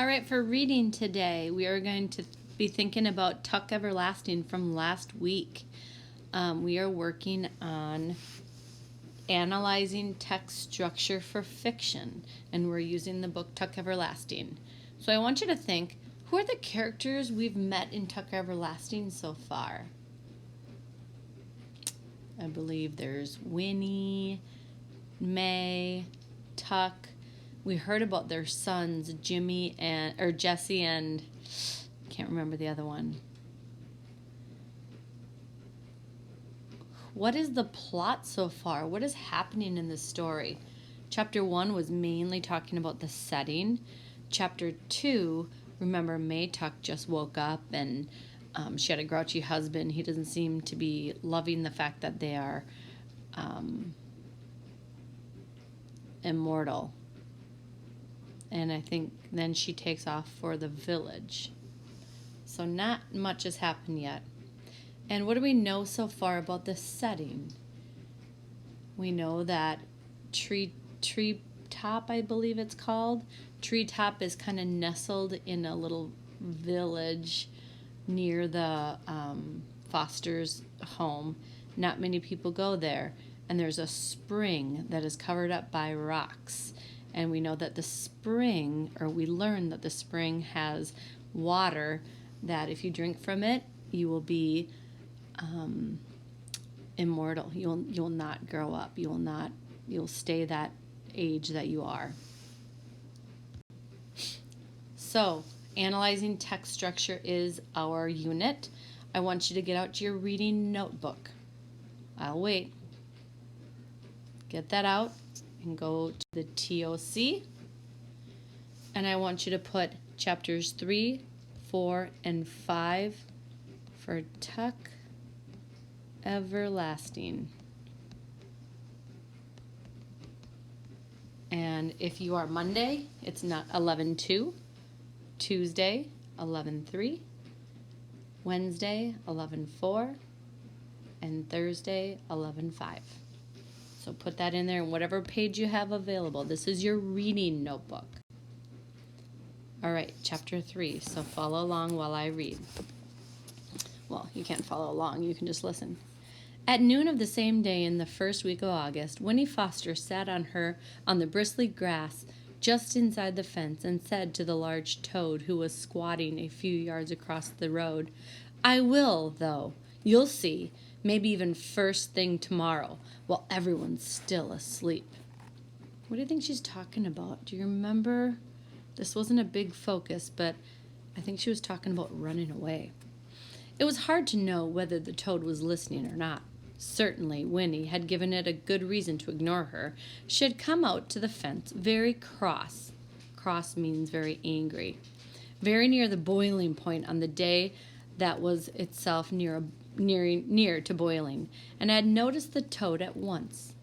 All right, for reading today, we are going to be thinking about Tuck Everlasting from last week. We are working on analyzing text structure for fiction, and we're using the book Tuck Everlasting. So I want you to think, who are the characters we've met in Tuck Everlasting so far? I believe there's Winnie, May, Tuck. We heard about their sons, Jesse and can't remember the other one. What is the plot so far? What is happening in the story? Chapter 1 was mainly talking about the setting. Chapter 2, remember May Tuck just woke up and she had a grouchy husband. He doesn't seem to be loving the fact that they are immortal. And I think then she takes off for the village. So not much has happened yet. And what do we know so far about the setting? We know that Treetop, I believe it's called. Treetop is kind of nestled in a little village near the Foster's home. Not many people go there. And there's a spring that is covered up by rocks. And we know that the spring, or we learn that the spring has water that if you drink from it, you will be immortal. You'll not grow up. You'll stay that age that you are. So, analyzing text structure is our unit. I want you to get out your reading notebook. I'll wait. Get that out and go to the TOC. And I want you to put chapters 3, 4, and 5 for Tuck Everlasting. And if you are Monday, it's not 11:2. Tuesday, 11:3. Wednesday, 11:4. And Thursday, 11:5. So put that in there in whatever page you have available. This is your reading notebook. All right, chapter 3. So follow along while I read. Well, you can't follow along. You can just listen. At noon of the same day in the first week of August, Winnie Foster sat on the bristly grass just inside the fence and said to the large toad who was squatting a few yards across the road, "I will, though. You'll see. Maybe even first thing tomorrow, while everyone's still asleep." What do you think she's talking about? Do you remember? This wasn't a big focus, but I think she was talking about running away. It was hard to know whether the toad was listening or not. Certainly, Winnie had given it a good reason to ignore her. She had come out to the fence very cross. Cross means very angry. Very near the boiling point on the day that was itself near to boiling, and had noticed the toad at once.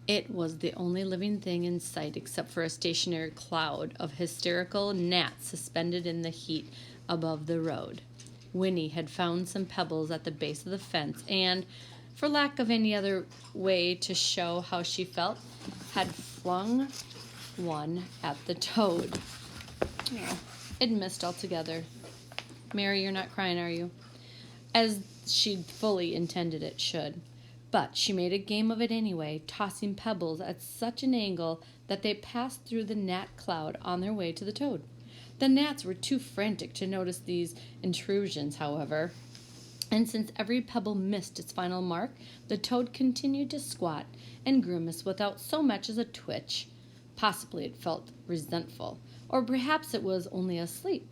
It was the only living thing in sight except for a stationary cloud of hysterical gnats suspended in the heat above the road. Winnie had found some pebbles at the base of the fence and, for lack of any other way to show how she felt, had flung one at the toad. Oh, it missed altogether. Mary, you're not crying, are you? As she'd fully intended it should. But she made a game of it anyway, tossing pebbles at such an angle that they passed through the gnat cloud on their way to the toad. The gnats were too frantic to notice these intrusions, however, and since every pebble missed its final mark, the toad continued to squat and grimace without so much as a twitch. Possibly it felt resentful, or perhaps it was only asleep.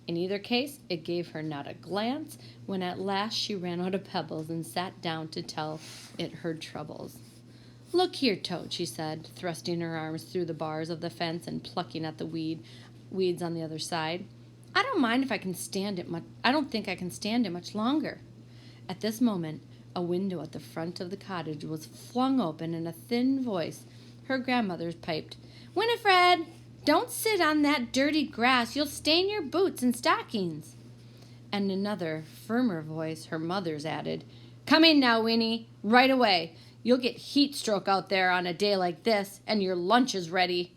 In either case, it gave her not a glance when at last she ran out of pebbles and sat down to tell it her troubles. "Look here, Toad," she said, thrusting her arms through the bars of the fence and plucking at the weeds on the other side. "I don't mind if I can stand it much. I don't think I can stand it much longer." At this moment, a window at the front of the cottage was flung open, and a thin voice, her grandmother's, piped, "Winifred! Don't sit on that dirty grass. You'll stain your boots and stockings." And another, firmer voice, her mother's, added, "Come in now, Winnie, right away. You'll get heat stroke out there on a day like this, and your lunch is ready."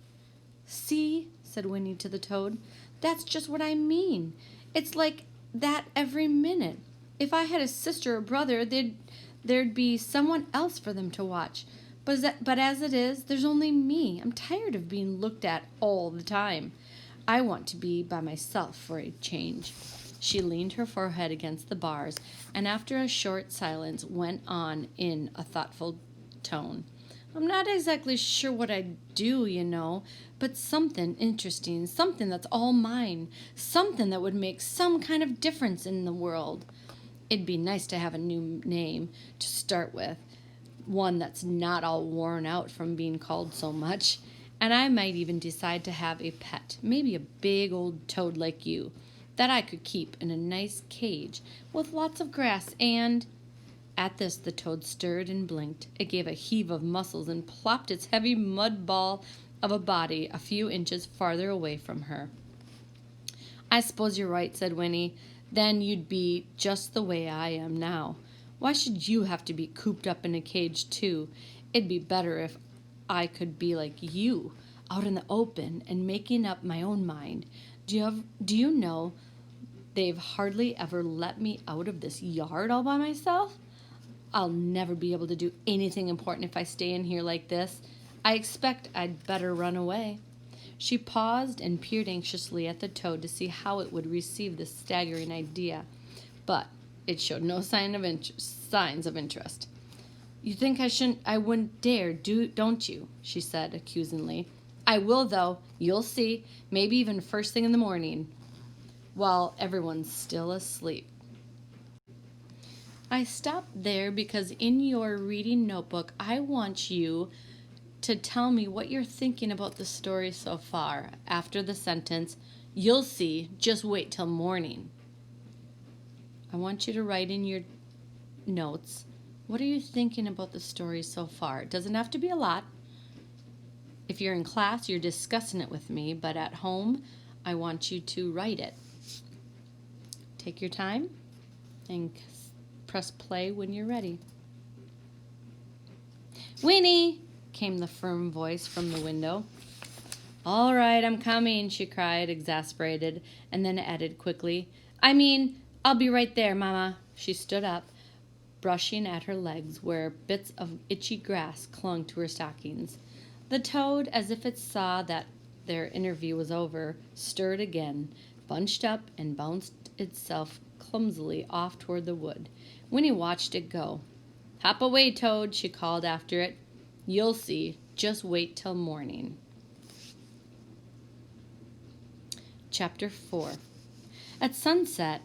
"See," said said Winnie to the toad. "That's just what I mean. It's like that every minute. If I had a sister or brother, there'd be someone else for them to watch. But as it is, there's only me. I'm tired of being looked at all the time. I want to be by myself for a change." She leaned her forehead against the bars, and after a short silence went on in a thoughtful tone. "I'm not exactly sure what I'd do, but something interesting, something that's all mine, something that would make some kind of difference in the world. It'd be nice to have a new name to start with, one that's not all worn out from being called so much. And I might even decide to have a pet, maybe a big old toad like you, that I could keep in a nice cage with lots of grass and—" At this, the toad stirred and blinked. It gave a heave of muscles and plopped its heavy mud ball of a body a few inches farther away from her. "I suppose you're right," said Winnie. "Then you'd be just the way I am now. Why should you have to be cooped up in a cage, too? It'd be better if I could be like you, out in the open and making up my own mind. Do you know they've hardly ever let me out of this yard all by myself? I'll never be able to do anything important if I stay in here like this. I expect I'd better run away." She paused and peered anxiously at the toad to see how it would receive this staggering idea, but it showed no signs of interest. "You think I wouldn't dare, don't you?" she said accusingly. "I will, though. You'll see. Maybe even first thing in the morning, while everyone's still asleep." I stopped there because in your reading notebook, I want you to tell me what you're thinking about the story so far. After the sentence, "You'll see, just wait till morning." I want you to write in your notes, what are you thinking about the story so far? It doesn't have to be a lot. If you're in class, you're discussing it with me, but at home, I want you to write it. Take your time and press play when you're ready. "Winnie!" came the firm voice from the window. "All right, I'm coming," she cried, exasperated, and then added quickly, I'll be right there, Mama." She stood up, brushing at her legs where bits of itchy grass clung to her stockings. The toad, as if it saw that their interview was over, stirred again, bunched up, and bounced itself clumsily off toward the wood. Winnie watched it go. "Hop away, Toad," she called after it. "You'll see. Just wait till morning." Chapter 4. At sunset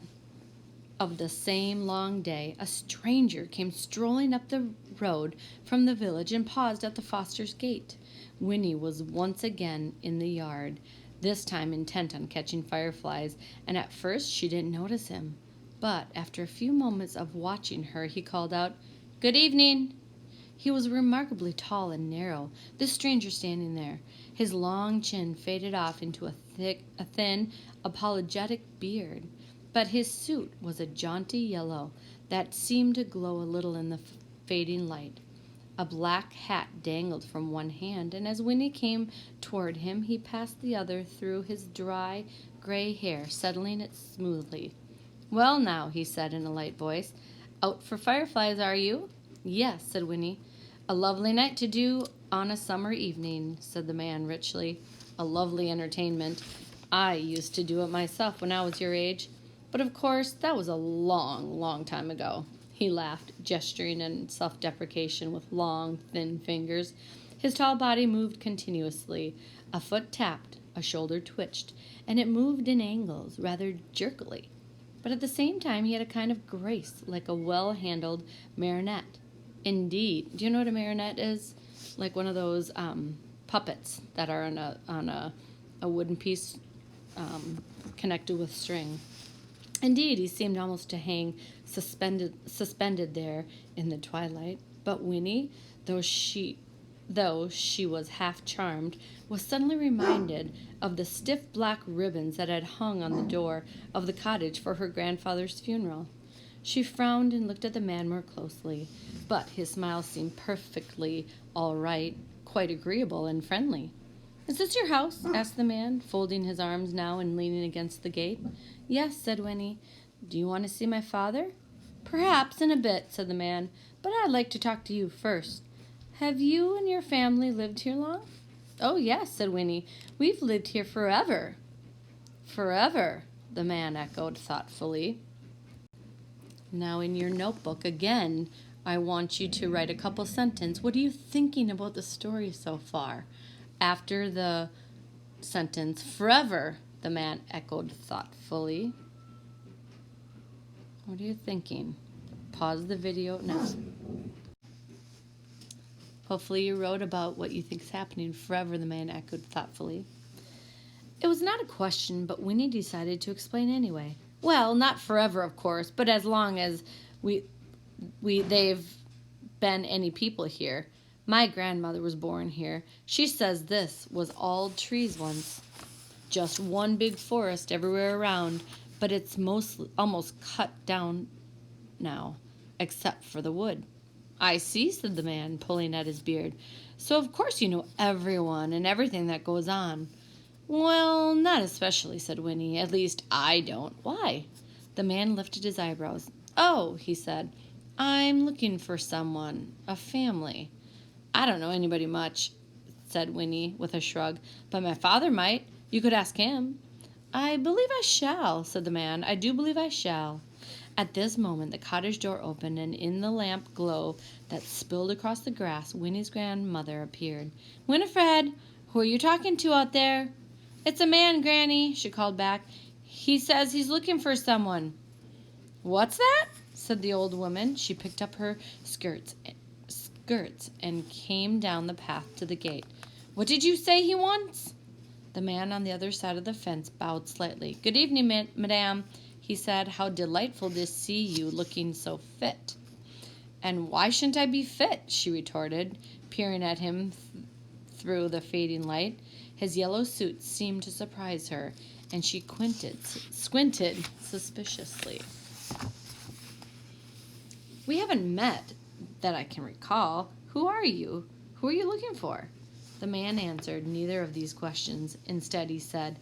of the same long day, a stranger came strolling up the road from the village and paused at the Fosters' gate. Winnie was once again in the yard, this time intent on catching fireflies, and at first she didn't notice him. But after a few moments of watching her, he called out, "Good evening." He was remarkably tall and narrow, this stranger standing there. His long chin faded off into a thin, apologetic beard, but his suit was a jaunty yellow that seemed to glow a little in the fading light. A black hat dangled from one hand, and as Winnie came toward him, he passed the other through his dry, gray hair, settling it smoothly. "Well, now," he said in a light voice, "out for fireflies, are you?" "Yes," said Winnie. "A lovely night to do on a summer evening," said the man richly. "A lovely entertainment. I used to do it myself when I was your age. But of course, that was a long, long time ago." He laughed, gesturing in self-deprecation with long, thin fingers. His tall body moved continuously. A foot tapped, a shoulder twitched, and it moved in angles, rather jerkily. But at the same time, he had a kind of grace, like a well-handled marionette. Indeed. Do you know what a marionette is? Like one of those puppets that are on a wooden piece connected with string. Indeed, he seemed almost to hang suspended there in the twilight. But Winnie, though she was half charmed, was suddenly reminded of the stiff black ribbons that had hung on the door of the cottage for her grandfather's funeral. She frowned and looked at the man more closely, but his smile seemed perfectly all right, quite agreeable and friendly. Is this your house? Asked the man, folding his arms now and leaning against the gate. Yes, said Winnie. Do you want to see my father? Perhaps in a bit, said the man, but I'd like to talk to you first. Have you and your family lived here long? Oh, yes, said Winnie. We've lived here forever. Forever, the man echoed thoughtfully. Now in your notebook again, I want you to write a couple sentences. What are you thinking about the story so far? After the sentence, forever, the man echoed thoughtfully. What are you thinking? Pause the video now. Hopefully you wrote about what you think is happening. Forever, the man echoed thoughtfully. It was not a question, but Winnie decided to explain anyway. Well, not forever, of course, but as long as they've been any people here. My grandmother was born here. She says this was all trees once. Just one big forest everywhere around, but it's almost cut down now, except for the wood. I see, said the man, pulling at his beard. So of course you know everyone and everything that goes on. Well, not especially, said Winnie. At least I don't. Why? The man lifted his eyebrows. Oh, he said, I'm looking for someone, a family. I don't know anybody much, said Winnie with a shrug, but my father might. You could ask him. I believe I shall, said the man. I do believe I shall. At this moment, the cottage door opened, and in the lamp glow that spilled across the grass, Winnie's grandmother appeared. Winifred, who are you talking to out there? It's a man, Granny, she called back. He says he's looking for someone. What's that? Said the old woman. She picked up her skirts and came down the path to the gate. What did you say he wants? The man on the other side of the fence bowed slightly. Good evening, madame, he said. How delightful to see you looking so fit. And why shouldn't I be fit? She retorted, peering at him through the fading light. His yellow suit seemed to surprise her, and she squinted suspiciously. We haven't met that I can recall. Who are you? Who are you looking for? The man answered neither of these questions. Instead, he said,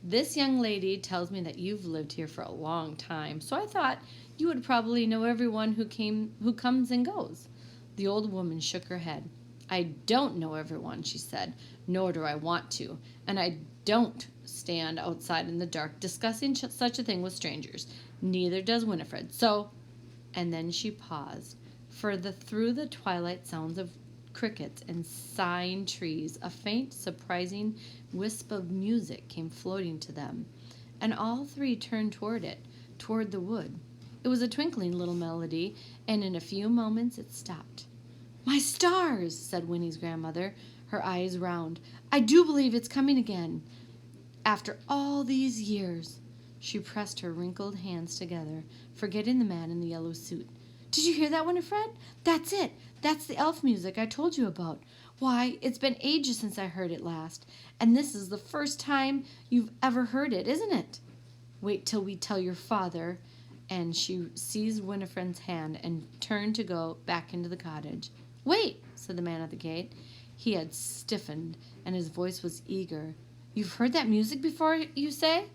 This young lady tells me that you've lived here for a long time, so I thought you would probably know everyone who comes and goes. The old woman shook her head. I don't know everyone, she said, nor do I want to, and I don't stand outside in the dark discussing such a thing with strangers. Neither does Winifred. So, and then she paused, for through the twilight sounds of crickets and sighing trees, a faint, surprising wisp of music came floating to them, and all three turned toward the wood. It was a twinkling little melody, and in a few moments it stopped. My stars, said Winnie's grandmother, her eyes round. I do believe it's coming again. After all these years. She pressed her wrinkled hands together, forgetting the man in the yellow suit. Did you hear that, Winifred? That's it. That's the elf music I told you about. Why, it's been ages since I heard it last, and this is the first time you've ever heard it, isn't it? Wait till we tell your father. And she seized Winifred's hand and turned to go back into the cottage. Wait, said the man at the gate. He had stiffened, and his voice was eager. You've heard that music before, you say?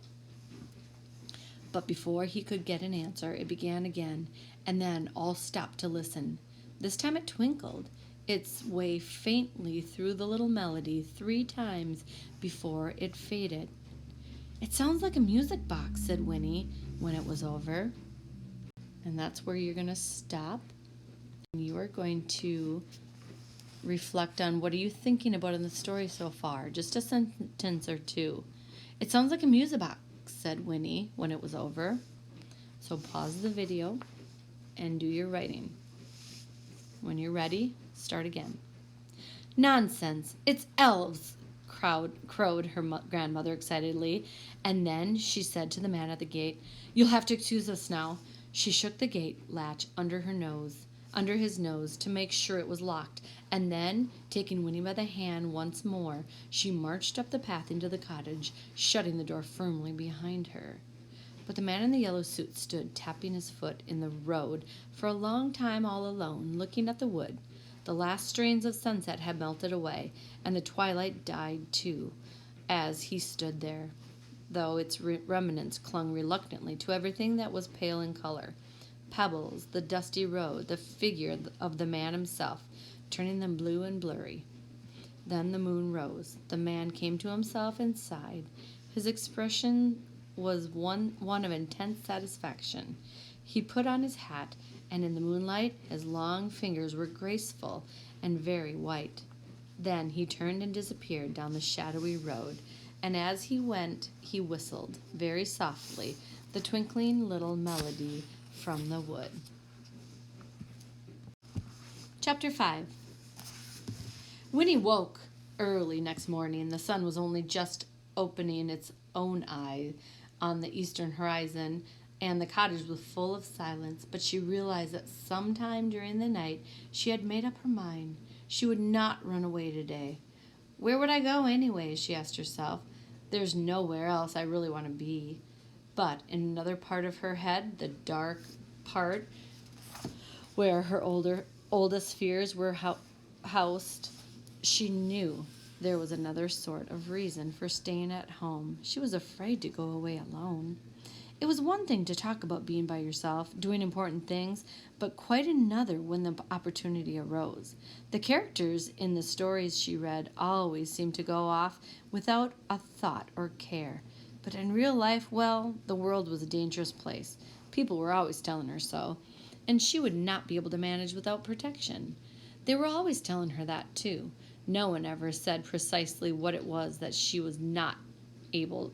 But before he could get an answer, it began again, and then all stopped to listen. This time it twinkled its way faintly through the little melody 3 times before it faded. It sounds like a music box, said Winnie when it was over. And that's where you're going to stop. And you are going to reflect on what are you thinking about in the story so far. Just a sentence or two. It sounds like a music box, said Winnie when it was over. So pause the video and do your writing. When you're ready, start again. Nonsense. It's elves, crowed her grandmother excitedly. And then she said to the man at the gate, You'll have to excuse us now. She shook the gate latch under his nose to make sure it was locked, and then, taking Winnie by the hand once more, she marched up the path into the cottage, shutting the door firmly behind her. But the man in the yellow suit stood tapping his foot in the road for a long time all alone, looking at the wood. The last strains of sunset had melted away, and the twilight died too, as he stood there, though its remnants clung reluctantly to everything that was pale in color. Pebbles, the dusty road, the figure of the man himself, turning them blue and blurry. Then the moon rose. The man came to himself and sighed. His expression was one of intense satisfaction. He put on his hat, and in the moonlight his long fingers were graceful and very white. Then he turned and disappeared down the shadowy road, and as he went he whistled, very softly, the twinkling little melody from the wood. Chapter 5. Winnie woke early next morning. The sun was only just opening its own eye on the eastern horizon, and the cottage was full of silence, but she realized that sometime during the night she had made up her mind. She would not run away today. Where would I go anyway, she asked herself. There's nowhere else I really want to be. But in another part of her head, the dark part where her oldest fears were housed, she knew there was another sort of reason for staying at home. She was afraid to go away alone. It was one thing to talk about being by yourself, doing important things, but quite another when the opportunity arose. The characters in the stories she read always seemed to go off without a thought or care. But in real life, well, the world was a dangerous place. People were always telling her so, and she would not be able to manage without protection. They were always telling her that, too. No one ever said precisely what it was that she would not be able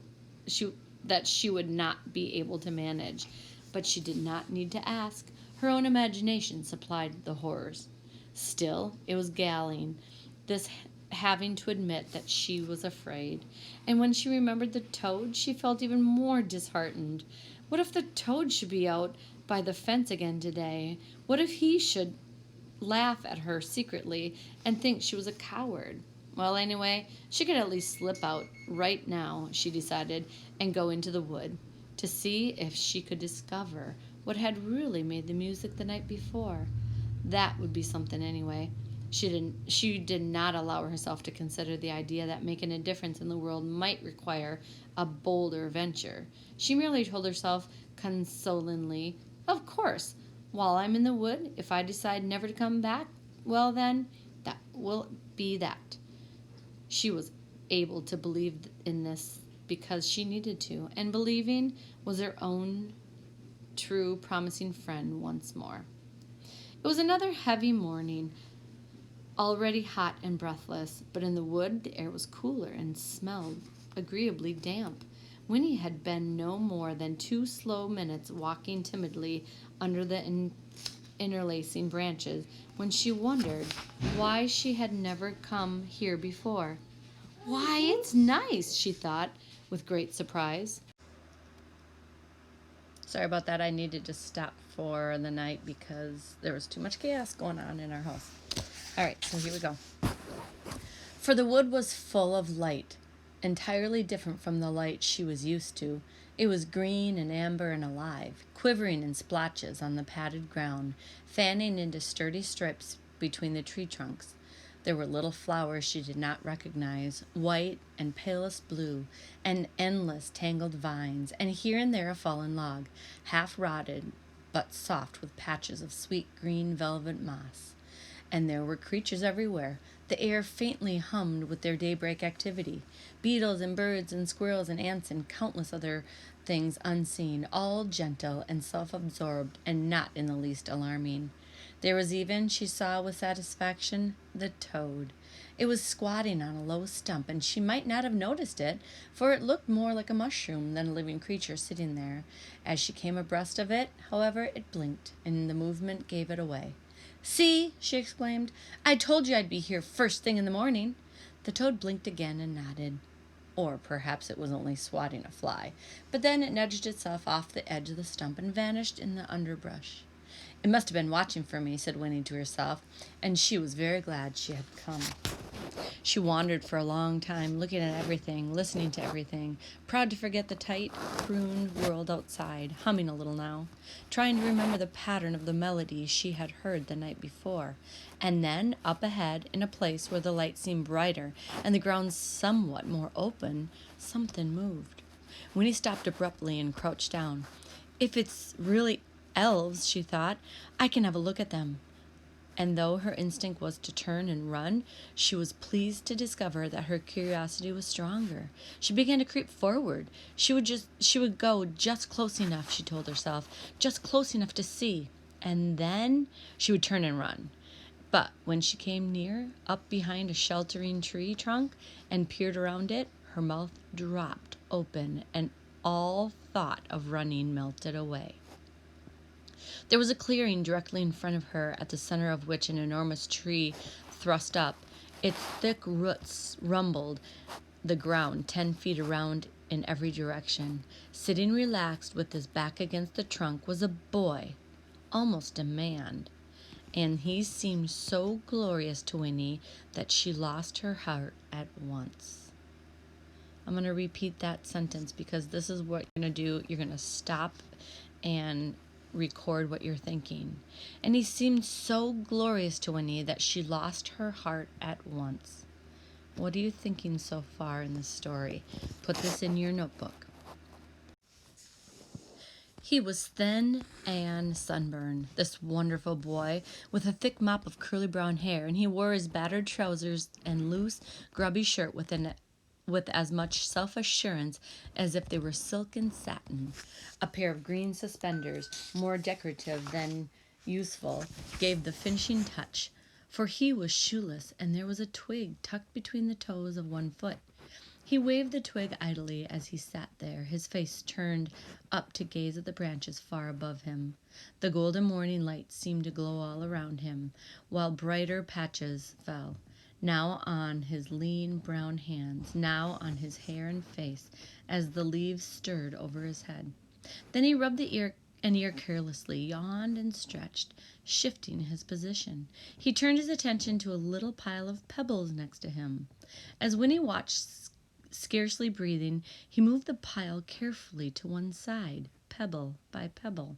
to manage, but she did not need to ask. Her own imagination supplied the horrors. Still, it was galling, this having to admit that she was afraid. And when she remembered the toad, she felt even more disheartened. What if the toad should be out by the fence again today? What if he should laugh at her secretly and think she was a coward? Well, anyway, she could at least slip out right now, she decided, and go into the wood to see if she could discover what had really made the music the night before. That would be something anyway. She did not allow herself to consider the idea that making a difference in the world might require a bolder venture. She merely told herself consolingly, "Of course, while I'm in the wood, if I decide never to come back, well then, that will be that." She was able to believe in this because she needed to, and believing was her own true, promising friend once more. It was another heavy morning, already hot and breathless, but in the wood the air was cooler and smelled agreeably damp. Winnie had been no more than 2 slow minutes walking timidly under the interlacing branches when she wondered why she had never come here before. "Why, it's nice," she thought with great surprise. Sorry about that. I needed to stop for the night because there was too much chaos going on in our house. All right, so here we go. For the wood was full of light, entirely different from the light she was used to. It was green and amber and alive, quivering in splotches on the padded ground, fanning into sturdy strips between the tree trunks. There were little flowers she did not recognize, white and palest blue, and endless tangled vines, and here and there a fallen log, half rotted but soft with patches of sweet green velvet moss. And there were creatures everywhere. The air faintly hummed with their daybreak activity. Beetles and birds and squirrels and ants and countless other things unseen, all gentle and self-absorbed and not in the least alarming. There was even, she saw with satisfaction, the toad. It was squatting on a low stump, and she might not have noticed it, for it looked more like a mushroom than a living creature sitting there. As she came abreast of it, however, it blinked, and the movement gave it away. "See," she exclaimed, "I told you I'd be here first thing in the morning." The toad blinked again and nodded. Or perhaps it was only swatting a fly. But then it nudged itself off the edge of the stump and vanished in the underbrush. It must have been watching for me, said Winnie to herself, and she was very glad she had come. She wandered for a long time, looking at everything, listening to everything, proud to forget the tight, pruned world outside, humming a little now, trying to remember the pattern of the melody she had heard the night before. And then, up ahead, in a place where the light seemed brighter and the ground somewhat more open, something moved. Winnie stopped abruptly and crouched down. If it's really elves, she thought, I can have a look at them. And though her instinct was to turn and run, she was pleased to discover that her curiosity was stronger. She began to creep forward. She would go just close enough, she told herself, just close enough to see, and then she would turn and run. But when she came near, up behind a sheltering tree trunk, and peered around it, her mouth dropped open, and all thought of running melted away. There was a clearing directly in front of her, at the center of which an enormous tree thrust up. Its thick roots rumbled the ground 10 feet around in every direction. Sitting relaxed with his back against the trunk was a boy, almost a man, and he seemed so glorious to Winnie that she lost her heart at once. I'm going to repeat that sentence because this is what you're going to do. You're going to stop and record what you're thinking. And he seemed so glorious to Winnie that she lost her heart at once. What are you thinking so far in this story? Put this in your notebook. He was thin and sunburned, this wonderful boy, with a thick mop of curly brown hair, and he wore his battered trousers and loose, grubby shirt with as much self-assurance as if they were silk and satin. A pair of green suspenders, more decorative than useful, gave the finishing touch, for he was shoeless, and there was a twig tucked between the toes of one foot. He waved the twig idly as he sat there, his face turned up to gaze at the branches far above him. The golden morning light seemed to glow all around him, while brighter patches fell, now on his lean brown hands, now on his hair and face, as the leaves stirred over his head. Then he rubbed an ear carelessly, yawned and stretched, shifting his position. He turned his attention to a little pile of pebbles next to him. As Winnie watched, scarcely breathing, he moved the pile carefully to one side, pebble by pebble.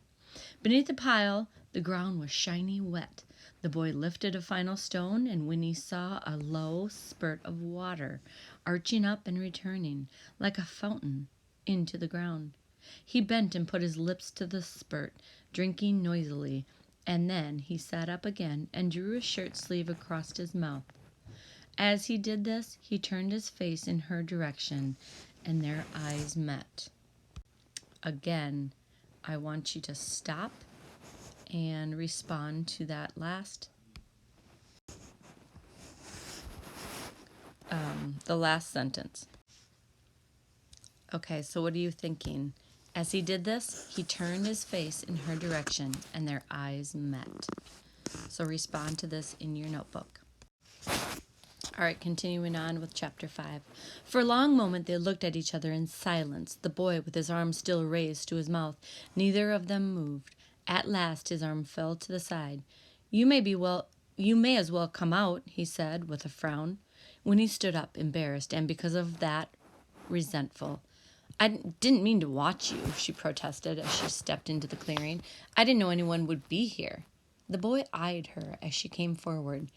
Beneath the pile, the ground was shiny wet. The boy lifted a final stone, and Winnie saw a low spurt of water arching up and returning, like a fountain, into the ground. He bent and put his lips to the spurt, drinking noisily, and then he sat up again and drew his shirt sleeve across his mouth. As he did this, he turned his face in her direction, and their eyes met. Again, I want you to stop and respond to that the last sentence. Okay, so what are you thinking? As he did this, he turned his face in her direction, and their eyes met. So respond to this in your notebook. All right, continuing on with chapter 5. For a long moment they looked at each other in silence, the boy with his arm still raised to his mouth. Neither of them moved. At last his arm fell to the side. You may as well come out, he said with a frown. Winnie stood up, embarrassed, and because of that, resentful. I didn't mean to watch you, she protested as she stepped into the clearing. I didn't know anyone would be here. The boy eyed her as she came forward.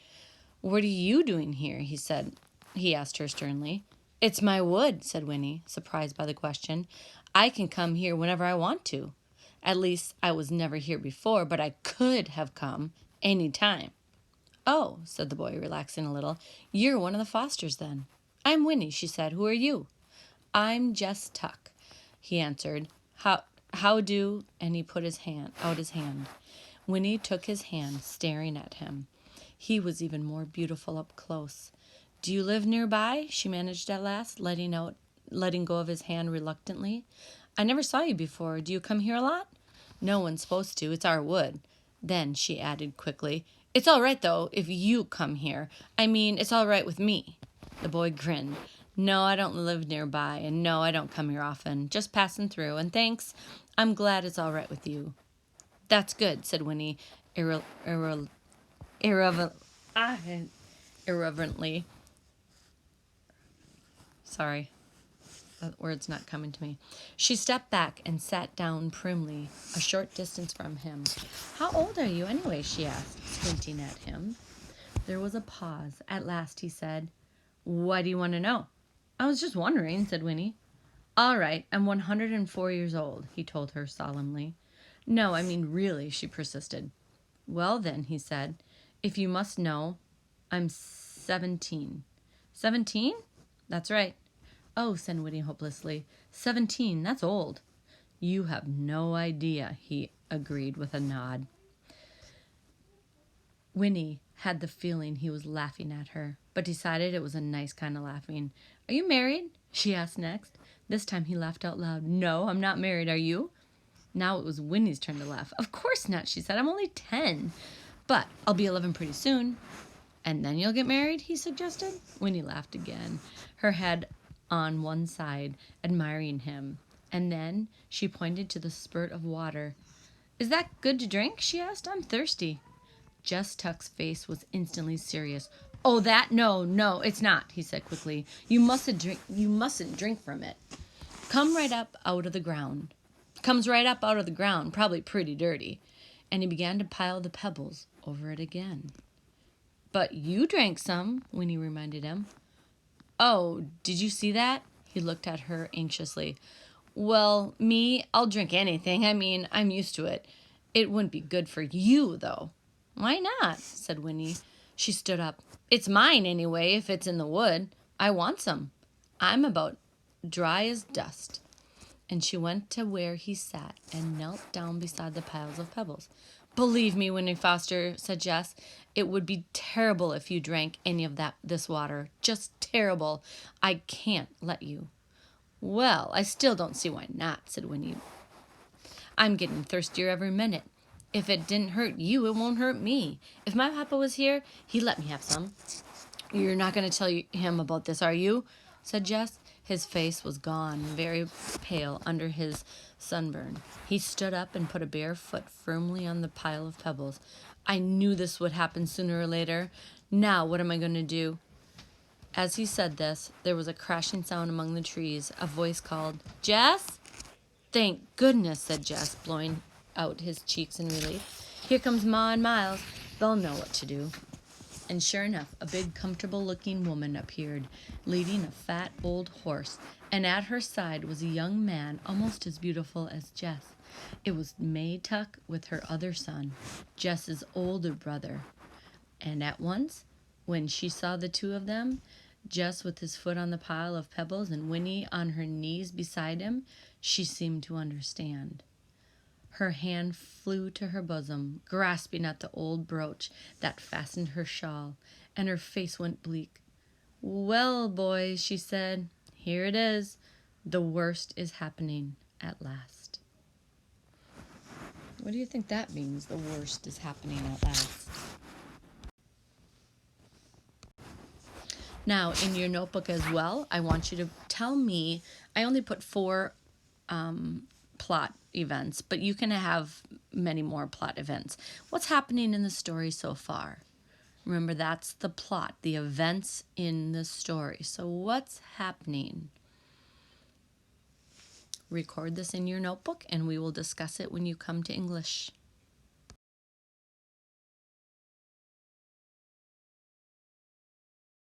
What are you doing here? He asked her sternly. It's my wood, said Winnie, surprised by the question. I can come here whenever I want to. At least I was never here before, but I could have come any time. Oh, said the boy, relaxing a little. You're one of the Fosters, then. I'm Winnie, she said. Who are you? I'm Jess Tuck, he answered. How do? And he put out his hand. Winnie took his hand, staring at him. He was even more beautiful up close. Do you live nearby? She managed at last, letting go of his hand reluctantly. I never saw you before. Do you come here a lot? No one's supposed to. It's our wood. Then she added quickly, It's all right, though, if you come here. I mean, it's all right with me. The boy grinned. No, I don't live nearby, and no, I don't come here often. Just passing through, and thanks. I'm glad it's all right with you. That's good, said Winnie irreverently. Irreverently. Sorry, that word's not coming to me. She stepped back and sat down primly, a short distance from him. How old are you anyway? She asked, squinting at him. There was a pause. At last he said, Why do you want to know? I was just wondering, said Winnie. All right, I'm 104 years old, he told her solemnly. No, I mean really, she persisted. Well then, he said, if you must know, I'm 17. 17? That's right. Oh, said Winnie hopelessly. 17, that's old. You have no idea, he agreed with a nod. Winnie had the feeling he was laughing at her, but decided it was a nice kind of laughing. Are you married? She asked next. This time he laughed out loud. No, I'm not married. Are you? Now it was Winnie's turn to laugh. Of course not, she said. I'm only 10. But I'll be 11 pretty soon. And then you'll get married, he suggested. Winnie laughed again, her head on one side, admiring him. And then she pointed to the spurt of water. Is that good to drink? She asked. I'm thirsty. Jess Tuck's face was instantly serious. Oh, that? No, it's not, he said quickly. You mustn't drink from it. Comes right up out of the ground, probably pretty dirty. And he began to pile the pebbles over it again. But you drank some, Winnie reminded him. Oh, did you see that? He looked at her anxiously. Well, me, I'll drink anything. I mean, I'm used to it. It wouldn't be good for you, though. Why not? Said Winnie. She stood up. It's mine anyway, if it's in the wood. I want some. I'm about dry as dust. And she went to where he sat and knelt down beside the piles of pebbles. Believe me, Winnie Foster, said Jess, it would be terrible if you drank any of this water. Just terrible. I can't let you. Well, I still don't see why not, said Winnie. I'm getting thirstier every minute. If it didn't hurt you, it won't hurt me. If my papa was here, he'd let me have some. You're not going to tell him about this, are you? Said Jess. His face was gone, very pale under his sunburn. He stood up and put a bare foot firmly on the pile of pebbles. I knew this would happen sooner or later. Now what am I going to do? As he said this, there was a crashing sound among the trees. A voice called, Jess? Thank goodness, said Jess, blowing out his cheeks in relief. Here comes Ma and Miles. They'll know what to do. And sure enough, a big, comfortable-looking woman appeared, leading a fat old horse, and at her side was a young man almost as beautiful as Jess. It was May Tuck with her other son, Jess's older brother. And at once, when she saw the two of them, Jess with his foot on the pile of pebbles and Winnie on her knees beside him, she seemed to understand. Her hand flew to her bosom, grasping at the old brooch that fastened her shawl, and her face went bleak. Well, boys, she said, here it is. The worst is happening at last. What do you think that means, the worst is happening at last? Now, in your notebook as well, I want you to tell me, I only put 4 plot events, but you can have many more plot events. What's happening in the story so far? Remember, that's the plot, the events in the story. So what's happening? Record this in your notebook and we will discuss it when you come to English.